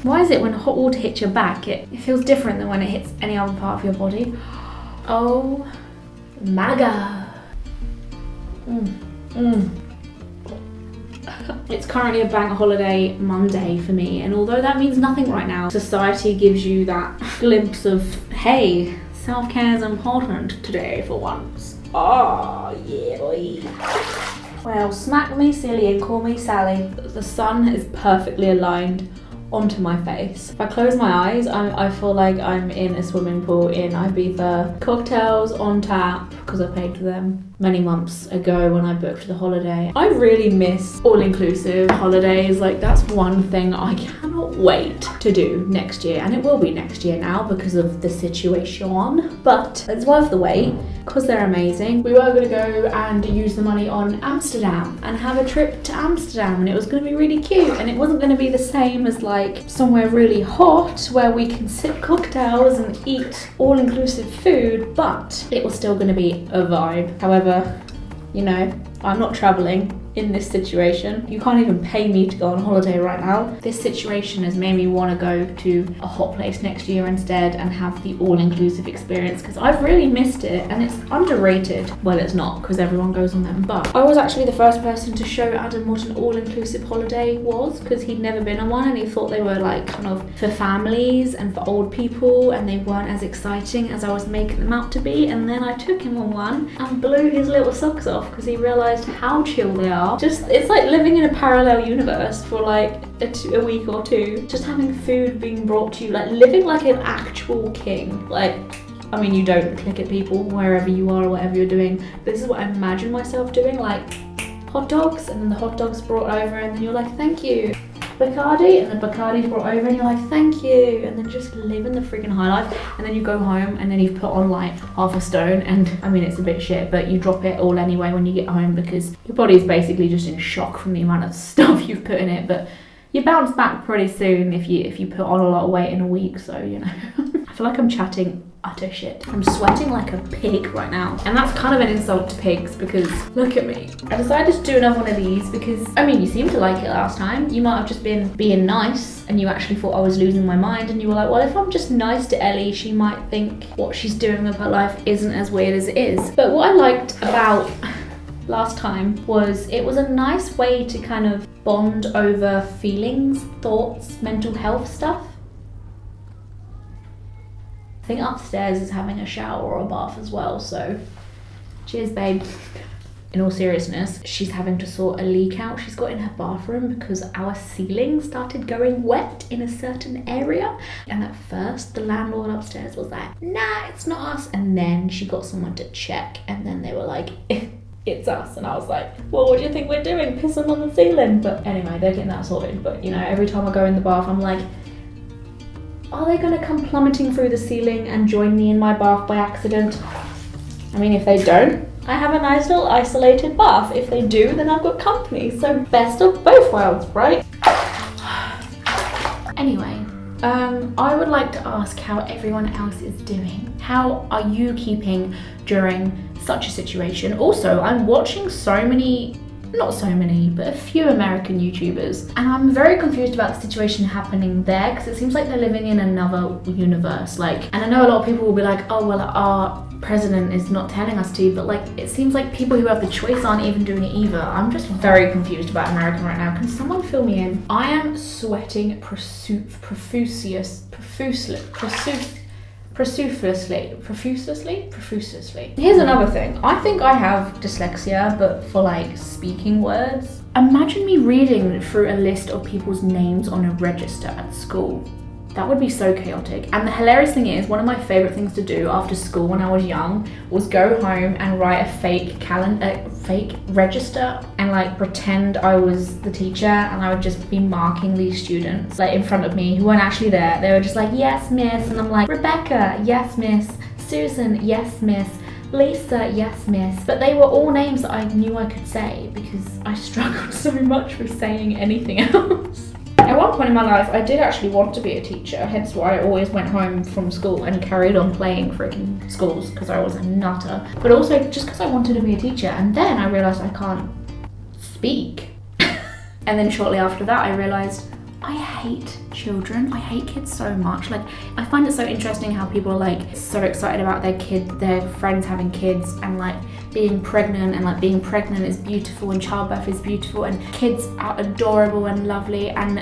Why is it when hot water hits your back, it feels different than when it hits any other part of your body? Oh my god. It's currently a bank holiday Monday for me, and although that means nothing right now, society gives you that glimpse of, hey, self-care is important today for once. Oh yeah, boy. Well, smack me silly and call me Sally. The sun is perfectly aligned onto my face. If I close my eyes, I feel like I'm in a swimming pool in Ibiza. Cocktails on tap, because I paid for them many months ago when I booked the holiday. I really miss all-inclusive holidays. Like, that's one thing I cannot wait to do next year, and it will be next year now because of the situation, but it's worth the wait because they're amazing. We were going to go and use the money on Amsterdam and have a trip to Amsterdam, and it was going to be really cute, and it wasn't going to be the same as like somewhere really hot where we can sip cocktails and eat all-inclusive food, but it was still going to be a vibe. However, you know, I'm not traveling in this situation. You can't even pay me to go on holiday right now. This situation has made me want to go to a hot place next year instead and have the all-inclusive experience, because I've really missed it, and it's underrated. Well, it's not, because everyone goes on them, but I was actually the first person to show Adam what an all-inclusive holiday was, because he'd never been on one and he thought they were like kind of for families and for old people, and they weren't as exciting as I was making them out to be. And then I took him on one and blew his little socks off because he realised how chill they are. It's like living in a parallel universe for like a week or two, just having food being brought to you, like living like an actual king. Like, I mean, you don't click at people wherever you are or whatever you're doing. This is what I imagine myself doing, like hot dogs, and then the hot dogs brought over and then you're like, thank you. Bacardi, and then Bacardi's brought over and you're like, thank you, and then just living the freaking high life. And then you go home and then you've put on like half a stone, and I mean, it's a bit shit, but you drop it all anyway when you get home because your body's basically just in shock from the amount of stuff you've put in it. But you bounce back pretty soon if you put on a lot of weight in a week, so you know. I feel like I'm chatting utter shit. I'm sweating like a pig right now, and that's kind of an insult to pigs because look at me. I decided to do another one of these because, I mean, you seemed to like it last time. You might have just been being nice and you actually thought I was losing my mind, and you were like, well, if I'm just nice to Ellie, she might think what she's doing with her life isn't as weird as it is. But what I liked about last time was it was a nice way to kind of bond over feelings, thoughts, mental health stuff. I think upstairs is having a shower or a bath as well, so cheers, babe. In all seriousness, she's having to sort a leak out she's got in her bathroom because our ceiling started going wet in a certain area. And at first, the landlord upstairs was like, nah, it's not us. And then she got someone to check, and then they were like, it's us. And I was like, well, what do you think we're doing? Pissing on the ceiling? But anyway, they're getting that sorted. But you know, every time I go in the bath, I'm like, are they gonna come plummeting through the ceiling and join me in my bath by accident? I mean, if they don't, I have a nice little isolated bath. If they do, then I've got company. So best of both worlds, right? Anyway, I would like to ask how everyone else is doing. How are you keeping during such a situation? Also, I'm watching not so many, but a few American YouTubers, and I'm very confused about the situation happening there because it seems like they're living in another universe. Like, and I know a lot of people will be like, oh well, our president is not telling us to, but like, it seems like people who have the choice aren't even doing it either. I'm just very confused about America right now. Can someone fill me in? I am sweating profusely. Here's another thing. I think I have dyslexia, but for like speaking words. Imagine me reading through a list of people's names on a register at school. That would be so chaotic. And the hilarious thing is, one of my favorite things to do after school when I was young was go home and write a fake register and like pretend I was the teacher, and I would just be marking these students like in front of me who weren't actually there. They were just like, yes, miss. And I'm like, Rebecca, yes, miss. Susan, yes, miss. Lisa, yes, miss. But they were all names that I knew I could say because I struggled so much with saying anything else. At one point in my life, I did actually want to be a teacher, hence why I always went home from school and carried on playing freaking schools because I was a nutter. But also just because I wanted to be a teacher, and then I realised I can't speak. And then shortly after that, I realised I hate children. I hate kids so much. Like, I find it so interesting how people are like so excited about their friends having kids, and like being pregnant, and like being pregnant is beautiful and childbirth is beautiful and kids are adorable and lovely and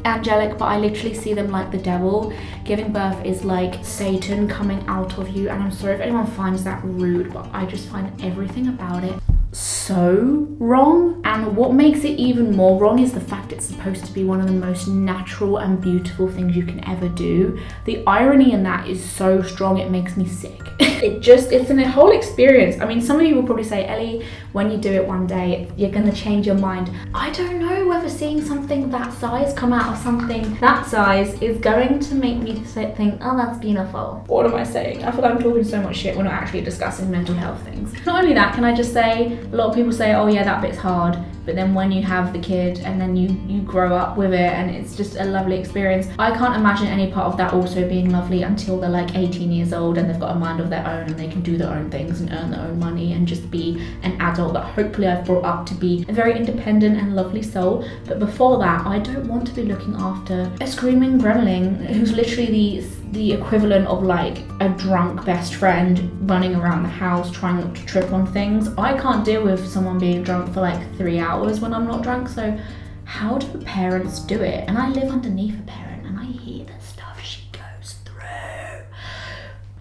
angelic, but I literally see them like the devil. Giving birth is like Satan coming out of you, and I'm sorry if anyone finds that rude, but I just find everything about it so wrong. And what makes it even more wrong is the fact it's supposed to be one of the most natural and beautiful things you can ever do. The irony in that is so strong, it makes me sick. It's a whole experience. I mean, some of you will probably say, Ellie, when you do it one day, you're gonna change your mind. I don't know whether seeing something that size come out of something that size is going to make me think, oh, that's beautiful. What am I saying? I feel like I'm talking so much shit. We're not actually discussing mental health things. Not only that, can I just say, a lot of people say, oh yeah, that bit's hard, but then when you have the kid and then you grow up with it and it's just a lovely experience. I can't imagine any part of that also being lovely until they're like 18 years old and they've got a mind of their own and they can do their own things and earn their own money and just be an adult that hopefully I've brought up to be a very independent and lovely soul. But before that, I don't want to be looking after a screaming gremlin who's literally the equivalent of like a drunk best friend running around the house trying not to trip on things. I can't deal with someone being drunk for like 3 hours when I'm not drunk, so how do parents do it? And I live underneath a parent and I hear the stuff she goes through.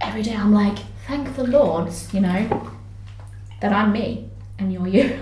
Every day I'm like, thank the Lords, you know, that I'm me and you're you.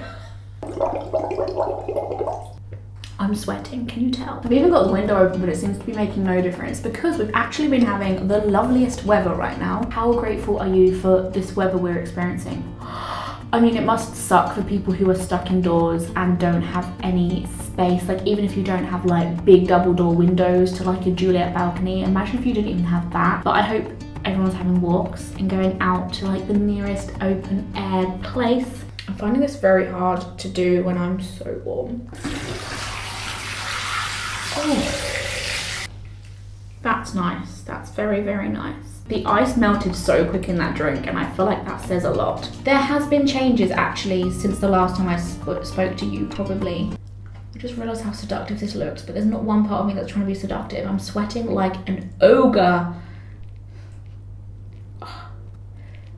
I'm sweating, can you tell? I've even got the window open, but it seems to be making no difference because we've actually been having the loveliest weather right now. How grateful are you for this weather we're experiencing? I mean, it must suck for people who are stuck indoors and don't have any space. Like, even if you don't have like big double door windows to like a Juliet balcony, imagine if you didn't even have that. But I hope everyone's having walks and going out to like the nearest open air place. I'm finding this very hard to do when I'm so warm. Oh, that's nice. That's very, very nice. The ice melted so quick in that drink and I feel like that says a lot. There has been changes actually since the last time I spoke to you, probably. I just realised how seductive this looks, but there's not one part of me that's trying to be seductive. I'm sweating like an ogre.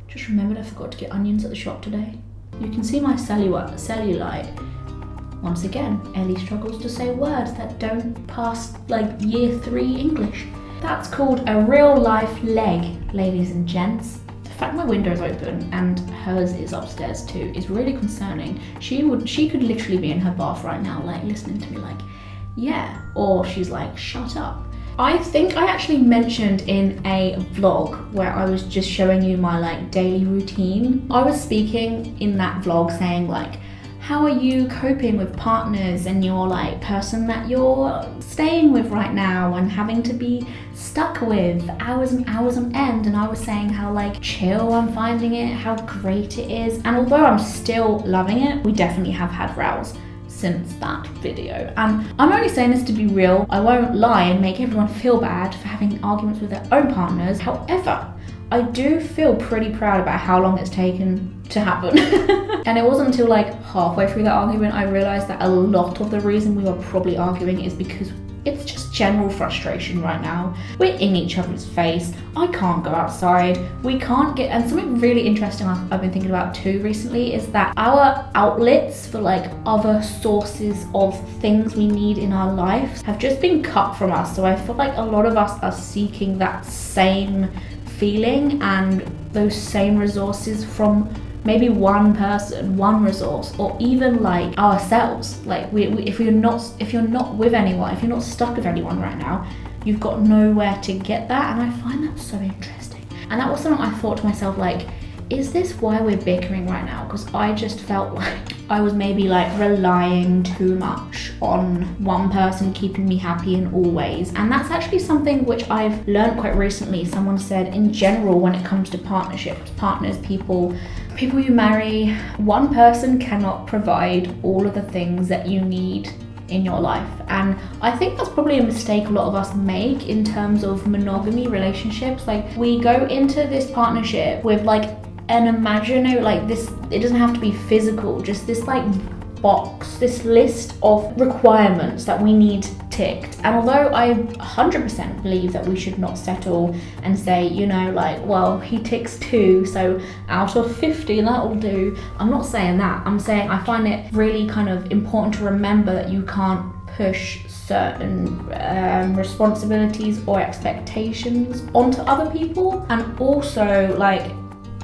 Just remembered I forgot to get onions at the shop today. You can see my cellulite. Once again, Ellie struggles to say words that don't pass like year 3 English. That's called a real life leg, ladies and gents. The fact my window is open and hers is upstairs too is really concerning. She could literally be in her bath right now, like listening to me like, yeah, or she's like, shut up. I think I actually mentioned in a vlog where I was just showing you my like daily routine. I was speaking in that vlog saying like, how are you coping with partners and your like person that you're staying with right now and having to be stuck with hours and hours on end? And I was saying how like chill I'm finding it, how great it is. And although I'm still loving it, we definitely have had rows since that video. And I'm only saying this to be real. I won't lie and make everyone feel bad for having arguments with their own partners. However, I do feel pretty proud about how long it's taken to happen. And it wasn't until like halfway through that argument I realised that a lot of the reason we were probably arguing is because it's just general frustration right now. We're in each other's face. I can't go outside. We can't get, and something really interesting I've been thinking about too recently is that our outlets for like other sources of things we need in our lives have just been cut from us. So I feel like a lot of us are seeking that same feeling and those same resources from maybe one person, one resource, or even like ourselves. Like if you're not with anyone, if you're not stuck with anyone right now, you've got nowhere to get that. And I find that so interesting. And that was something I thought to myself, like, is this why we're bickering right now? Because I just felt like I was maybe like relying too much on one person keeping me happy in all ways. And that's actually something which I've learned quite recently. Someone said in general, when it comes to partnerships, partners, people you marry, one person cannot provide all of the things that you need in your life. And I think that's probably a mistake a lot of us make in terms of monogamy relationships. Like, we go into this partnership with like an imaginary, like this, it doesn't have to be physical, just this like box, this list of requirements that we need ticked. And although I 100% believe that we should not settle and say, you know, like, well, he ticks 2, so out of 50 that'll do. I'm not saying that. I'm saying I find it really kind of important to remember that you can't push certain responsibilities or expectations onto other people, and also like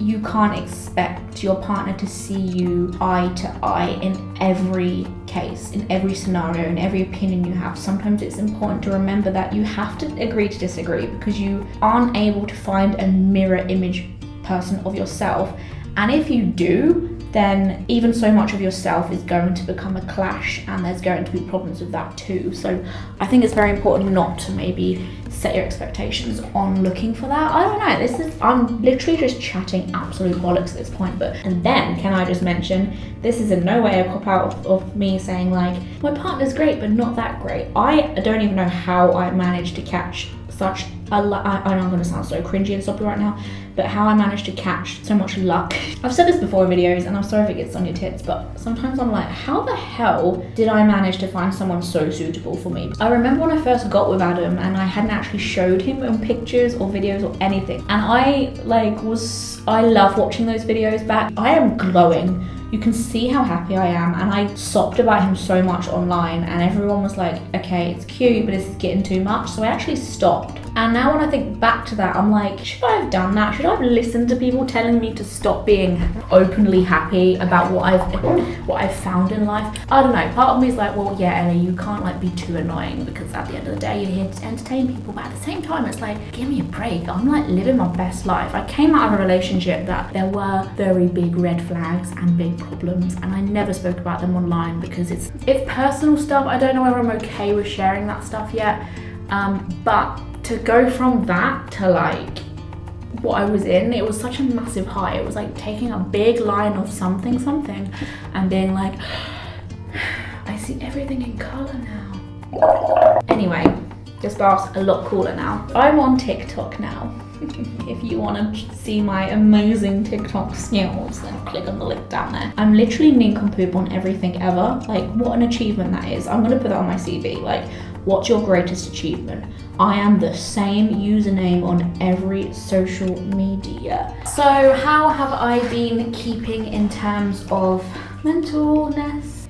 you can't expect your partner to see you eye to eye in every case, in every scenario, in every opinion you have. Sometimes it's important to remember that you have to agree to disagree because you aren't able to find a mirror image person of yourself. And if you do, then even so much of yourself is going to become a clash, and there's going to be problems with that too. So I think it's very important not to maybe set your expectations on looking for that. I don't know, I'm literally just chatting absolute bollocks at this point. And then can I just mention, this is in no way a cop out of me saying like, my partner's great but not that great. I don't even know how I managed to catch such I know I'm going to sound so cringy and soppy right now, but how I managed to catch so much luck. I've said this before in videos, and I'm sorry if it gets on your tits, but sometimes I'm like, how the hell did I manage to find someone so suitable for me? I remember when I first got with Adam and I hadn't actually showed him in pictures or videos or anything, and I love watching those videos back. I am glowing. You can see how happy I am, and I sobbed about him so much online, and everyone was like, okay, it's cute, but this is getting too much. So I actually stopped. And now when I think back to that, I'm like, should I have done that? Should I have listened to people telling me to stop being openly happy about what I've found in life? I don't know. Part of me is like, well, yeah, Ellie, you can't like be too annoying, because at the end of the day, you're here to entertain people. But at the same time, it's like, give me a break. I'm like living my best life. I came out of a relationship that there were very big red flags and big problems, and I never spoke about them online because it's personal stuff. I don't know whether I'm okay with sharing that stuff yet, but to go from that to like what I was in, it was such a massive high. It was like taking a big line of something and being like, I see everything in colour now. Anyway, this bath's a lot cooler now. I'm on TikTok now. If you want to see my amazing TikTok skills, then click on the link down there. I'm literally nincompoop on everything ever. Like, what an achievement that is. I'm gonna put that on my CV. Like, what's your greatest achievement? I am the same username on every social media. So how have I been keeping in terms of mentalness?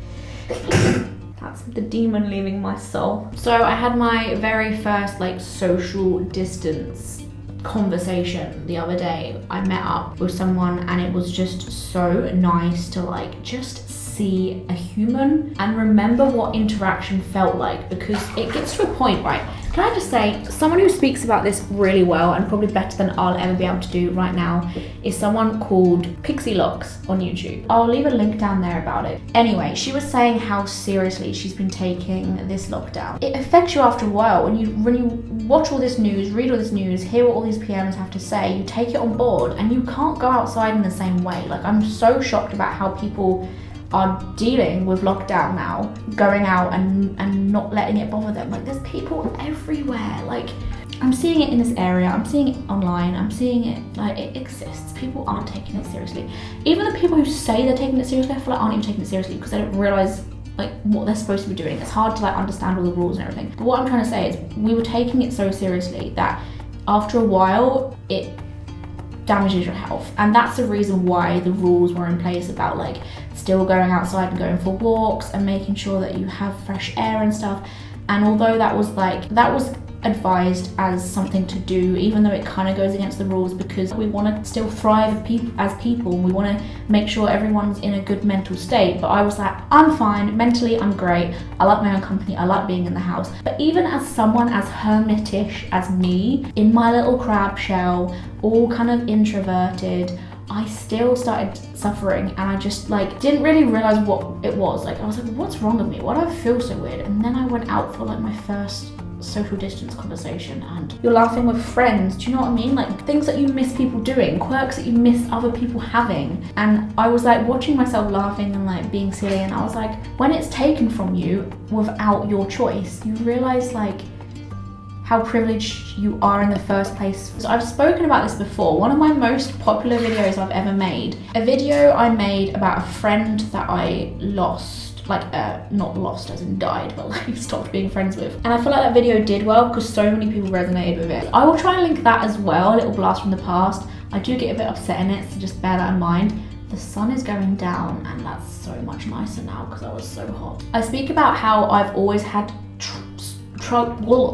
That's the demon leaving my soul. So I had my very first like social distance conversation the other day. I met up with someone, and it was just so nice to like just see a human and remember what interaction felt like, because it gets to a point, right? Can I just say, someone who speaks about this really well and probably better than I'll ever be able to do right now is someone called Pixie Locks on YouTube. I'll leave a link down there about it. Anyway, she was saying how seriously she's been taking this lockdown. It affects you after a while. When you watch all this news, read all this news, hear what all these PMs have to say, you take it on board and you can't go outside in the same way. Like, I'm so shocked about how people are dealing with lockdown now, going out and not letting it bother them. Like, there's people everywhere. Like, I'm seeing it in this area, I'm seeing it online, I'm seeing it, like, it exists. People aren't taking it seriously. Even the people who say they're taking it seriously, I feel like aren't even taking it seriously because they don't realise like what they're supposed to be doing. It's hard to like understand all the rules and everything. But what I'm trying to say is we were taking it so seriously that after a while it damages your health, and that's the reason why the rules were in place about like still going outside and going for walks and making sure that you have fresh air and stuff. And although that was advised as something to do, even though it kind of goes against the rules, because we want to still thrive as people, we want to make sure everyone's in a good mental state. But I was like, I'm fine mentally, I'm great, I like my own company, I like being in the house. But even as someone as hermitish as me, in my little crab shell, all kind of introverted, I still started suffering, and I just like didn't really realize what it was. Like, I was like, what's wrong with me? Why do I feel so weird? And then I went out for like my first social distance conversation, and you're laughing with friends. Do you know what I mean? Like, things that you miss people doing, quirks that you miss other people having. And I was like watching myself laughing and like being silly, and I was like, when it's taken from you without your choice, you realize like how privileged you are in the first place. So I've spoken about this before. One of my most popular videos I've ever made, a video I made about a friend that I lost not lost as in died, but like stopped being friends with. And I feel like that video did well because so many people resonated with it. I will try and link that as well, a little blast from the past. I do get a bit upset in it, so just bear that in mind. The sun is going down and that's so much nicer now because I was so hot. I speak about how I've always had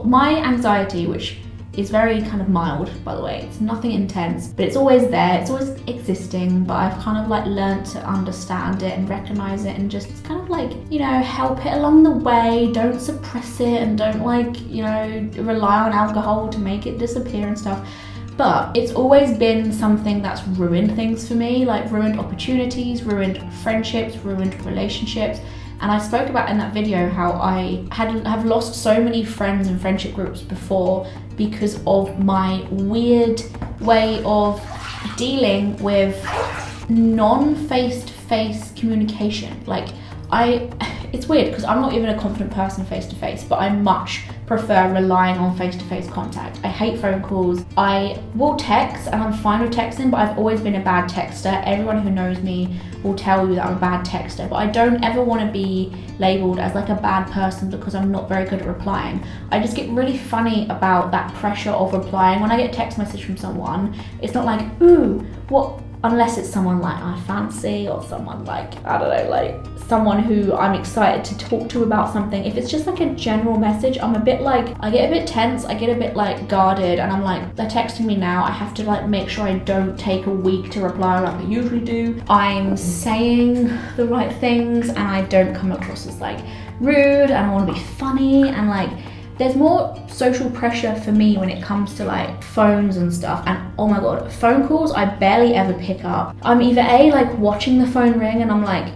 my anxiety, which is very kind of mild, by the way. It's nothing intense, but it's always there. It's always existing, but I've kind of like learned to understand it and recognize it and just kind of like, you know, help it along the way. Don't suppress it and don't like, you know, rely on alcohol to make it disappear and stuff. But it's always been something that's ruined things for me, like ruined opportunities, ruined friendships, ruined relationships. And I spoke about in that video how I have lost so many friends and friendship groups before because of my weird way of dealing with non-face-to-face communication. Like it's weird because I'm not even a confident person face-to-face, but I much prefer relying on face-to-face contact. I hate phone calls. I will text and I'm fine with texting, but I've always been a bad texter. Everyone who knows me will tell you that I'm a bad texter, but I don't ever want to be labeled as like a bad person because I'm not very good at replying. I just get really funny about that pressure of replying. When I get a text message from someone, it's not like, ooh, what, unless it's someone like I fancy or someone like, I don't know, like someone who I'm excited to talk to about something. If it's just like a general message, I'm a bit like, I get a bit tense, I get a bit like guarded, and I'm like, they're texting me now, I have to like make sure I don't take a week to reply like I usually do. I'm saying the right things and I don't come across as like rude, and I want to be funny, and like there's more social pressure for me when it comes to like phones and stuff. And oh my god, phone calls I barely ever pick up. I'm either like watching the phone ring and I'm like,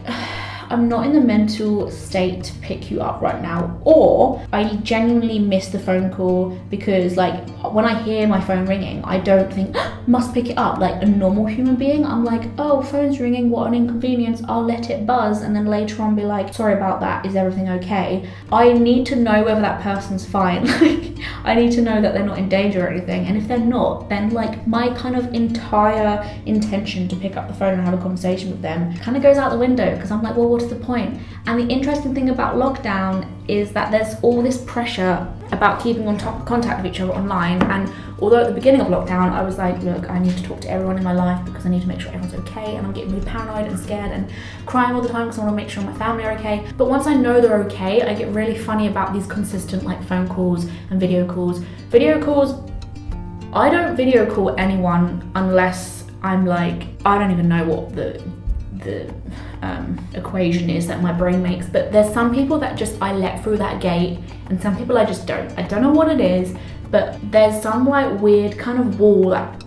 I'm not in the mental state to pick you up right now, or I genuinely miss the phone call because like when I hear my phone ringing, I don't think must pick it up like a normal human being. I'm like, oh, phone's ringing, what an inconvenience, I'll let it buzz, and then later on be like, sorry about that, is everything okay? I need to know whether that person's fine. Like I need to know that they're not in danger or anything, and if they're not, then like my kind of entire intention to pick up the phone and have a conversation with them kind of goes out the window because I'm like, well, what's the point? And the interesting thing about lockdown is that there's all this pressure about keeping on contact with each other online. And although at the beginning of lockdown I was like, look, I need to talk to everyone in my life because I need to make sure everyone's okay, and I'm getting really paranoid and scared and crying all the time because I want to make sure my family are okay. But once I know they're okay, I get really funny about these consistent like phone calls and video calls. I don't video call anyone unless I'm like, I don't even know what the equation is that my brain makes, but there's some people that just I let through that gate, and some people I just don't. I don't know what it is, but there's some like weird kind of wall that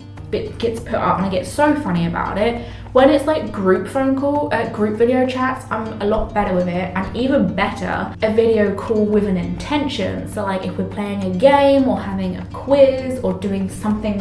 gets put up, and I get so funny about it. When it's like group video chats, I'm a lot better with it, and even better, a video call with an intention. So like if we're playing a game or having a quiz or doing something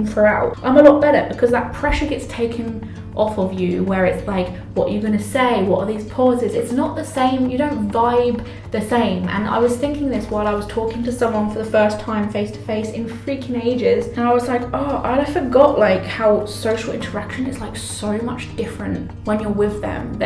throughout, I'm a lot better because that pressure gets taken off of you, where it's like, what are you gonna say? What are these pauses? It's not the same, you don't vibe the same. And I was thinking this while I was talking to someone for the first time face to face in freaking ages, and I was like, oh, I forgot like how social interaction is like so much different when you're with them.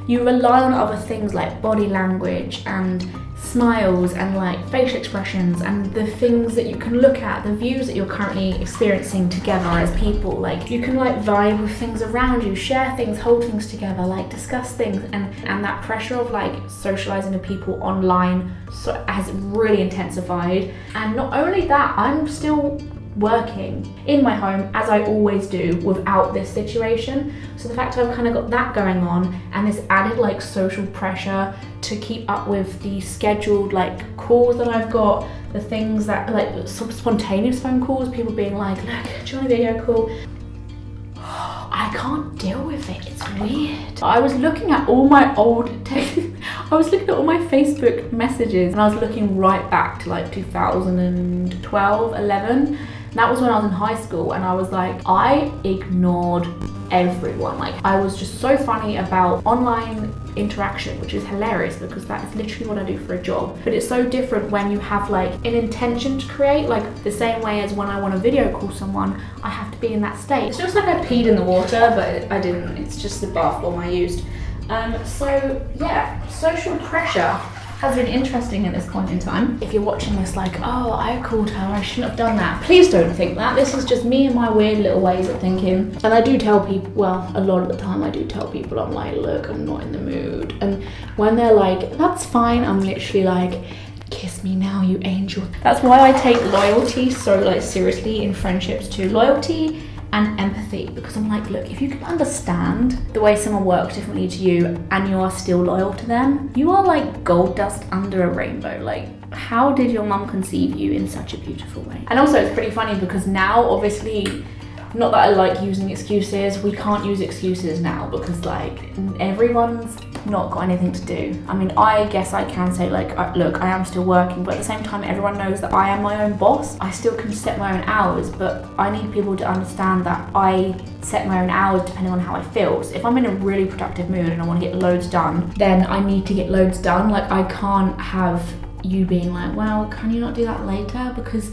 You rely on other things like body language and smiles and like facial expressions and the things that you can look at, the views that you're currently experiencing together as people. Like you can like vibe with things around you, share things, hold things together, like discuss things, and that pressure of like socializing with people online has really intensified. And not only that, I'm still working in my home as I always do without this situation. So the fact I've kind of got that going on and this added like social pressure to keep up with the scheduled like calls that I've got, the things that like some spontaneous phone calls, people being like, look, do you want a video call? I can't deal with it, it's weird. I was looking at all my old I was looking at all my Facebook messages, and I was looking right back to like 2012, 11. That was when I was in high school, and I was like, I ignored everyone. Like I was just so funny about online interaction, which is hilarious because that is literally what I do for a job. But it's so different when you have like an intention to create, like the same way as when I want to video call someone, I have to be in that state. It's just like I peed in the water, but I didn't. It's just the bath bomb I used. So yeah, social pressure has been interesting at this point in time. If you're watching this like, oh, I called her, I shouldn't have done that. Please don't think that. This is just me and my weird little ways of thinking. And I do tell people, well, a lot of the time I do tell people, I'm like, look, I'm not in the mood. And when they're like, that's fine, I'm literally like, kiss me now, you angel. That's why I take loyalty so like seriously in friendships too. Loyalty and empathy, because I'm like, look, if you can understand the way someone works differently to you and you are still loyal to them, you are like gold dust under a rainbow. Like, how did your mum conceive you in such a beautiful way? And also it's pretty funny because now, obviously, not that I like using excuses, we can't use excuses now because like everyone's not got anything to do. I mean, I guess I can say like, look, I am still working, but at the same time, everyone knows that I am my own boss. I still can set my own hours, but I need people to understand that I set my own hours depending on how I feel. So if I'm in a really productive mood and I want to get loads done, then I need to get loads done. Like, I can't have you being like, well, can you not do that later? Because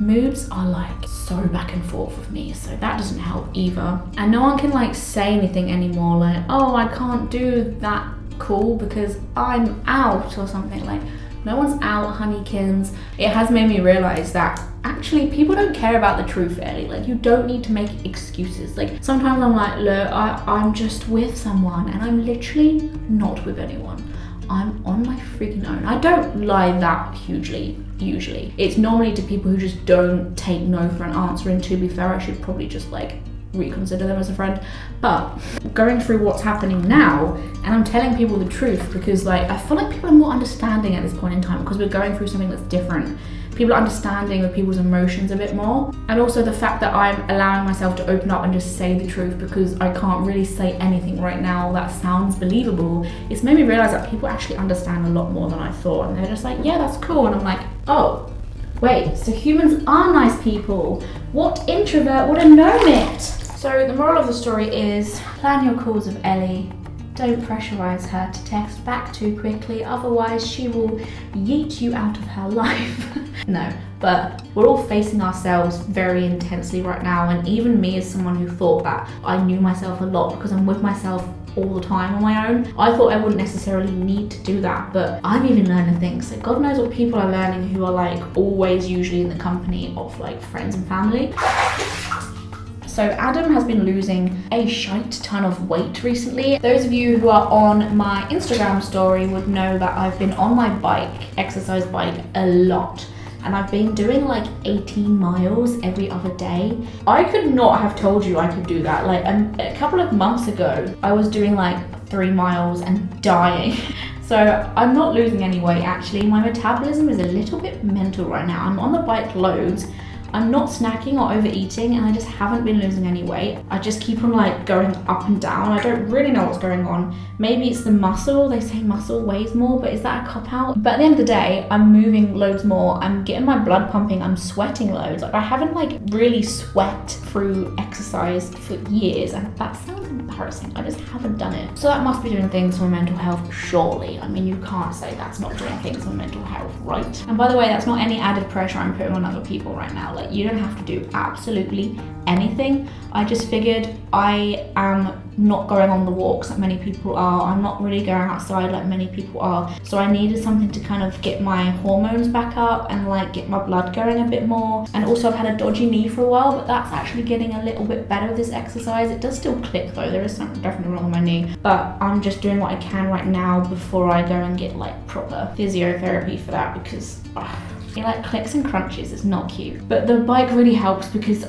moods are like so back and forth with me, so that doesn't help either. And no one can like say anything anymore like, oh, I can't do that call because I'm out or something. Like, no one's out, honeykins. It has made me realize that actually people don't care about the truth, Ellie. Like, you don't need to make excuses. Like, sometimes I'm like, look, I'm just with someone and I'm literally not with anyone. I'm on my freaking own. I don't lie that hugely, usually. It's normally to people who just don't take no for an answer, and to be fair, I should probably just like reconsider them as a friend. But going through what's happening now, and I'm telling people the truth because like I feel like people are more understanding at this point in time because we're going through something that's different. People are understanding of people's emotions a bit more, and also the fact that I'm allowing myself to open up and just say the truth because I can't really say anything right now that sounds believable. It's made me realize that people actually understand a lot more than I thought, and they're just like, yeah, that's cool. And I'm like, oh, wait, so humans are nice people. What introvert would have known it? So the moral of the story is, plan your calls with Ellie. Don't pressurize her to text back too quickly, otherwise she will yeet you out of her life. No, but we're all facing ourselves very intensely right now, and even me as someone who thought that I knew myself a lot because I'm with myself all the time on my own, I thought I wouldn't necessarily need to do that, but I'm even learning things. So God knows what people are learning who are like always usually in the company of like friends and family. So Adam has been losing a shite ton of weight recently. Those of you who are on my Instagram story would know that I've been on my bike, exercise bike, a lot. And I've been doing like 18 miles every other day. I could not have told you I could do that. Like a couple of months ago, I was doing like 3 miles and dying. So I'm not losing any weight actually. My metabolism is a little bit mental right now. I'm on the bike loads. I'm not snacking or overeating, and I just haven't been losing any weight. I just keep on like going up and down. I don't really know what's going on. Maybe it's the muscle. They say muscle weighs more, but is that a cop out? But at the end of the day, I'm moving loads more. I'm getting my blood pumping. I'm sweating loads. Like, I haven't like really sweat through exercise for years, and that sounds embarrassing. I just haven't done it. So that must be doing things for mental health, surely. I mean, you can't say that's not doing things for mental health, right? And by the way, that's not any added pressure I'm putting on other people right now. Like, you don't have to do absolutely anything. I just figured I am not going on the walks that many people are. I'm not really going outside like many people are. So I needed something to kind of get my hormones back up and like get my blood going a bit more. And also I've had a dodgy knee for a while, but that's actually getting a little bit better with this exercise. It does still click though. There is something definitely wrong with my knee. But I'm just doing what I can right now before I go and get like proper physiotherapy for that because it like clicks and crunches. It's not cute. But the bike really helps because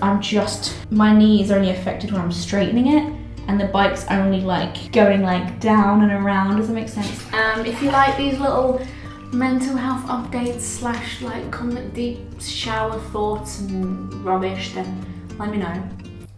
my knee is only affected when I'm straightening it, and the bike's only like going like down and around. Does that make sense? If you like these little mental health updates slash like comment deep shower thoughts and rubbish, then let me know.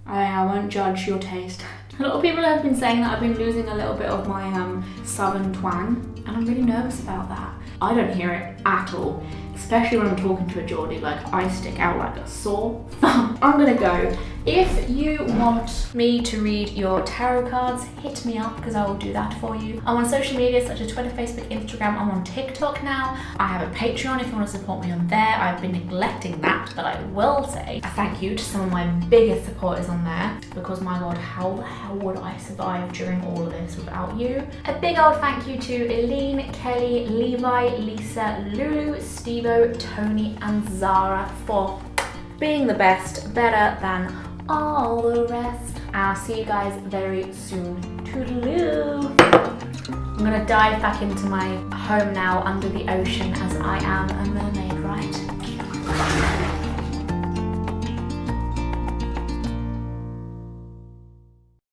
I won't judge your taste. A lot of people have been saying that I've been losing a little bit of my southern twang, and I'm really nervous about that. I don't hear it at all, especially when I'm talking to a Geordie. Like, I stick out like a sore thumb. I'm gonna go If you want me to read your tarot cards, hit me up because I will do that for you. I'm on social media such as Twitter, Facebook, Instagram. I'm on TikTok now. I have a Patreon if you want to support me on there. I've been neglecting that, but I will say a thank you to some of my biggest supporters on there because my god, how the hell would I survive during all of this without you? A big old thank you to Eileen, Kelly, Levi, Lisa, Lulu, Stevo, Tony and Zara for being the best, better than all the rest. I'll see you guys very soon. Toodaloo! I'm gonna dive back into my home now under the ocean as I am a mermaid, right?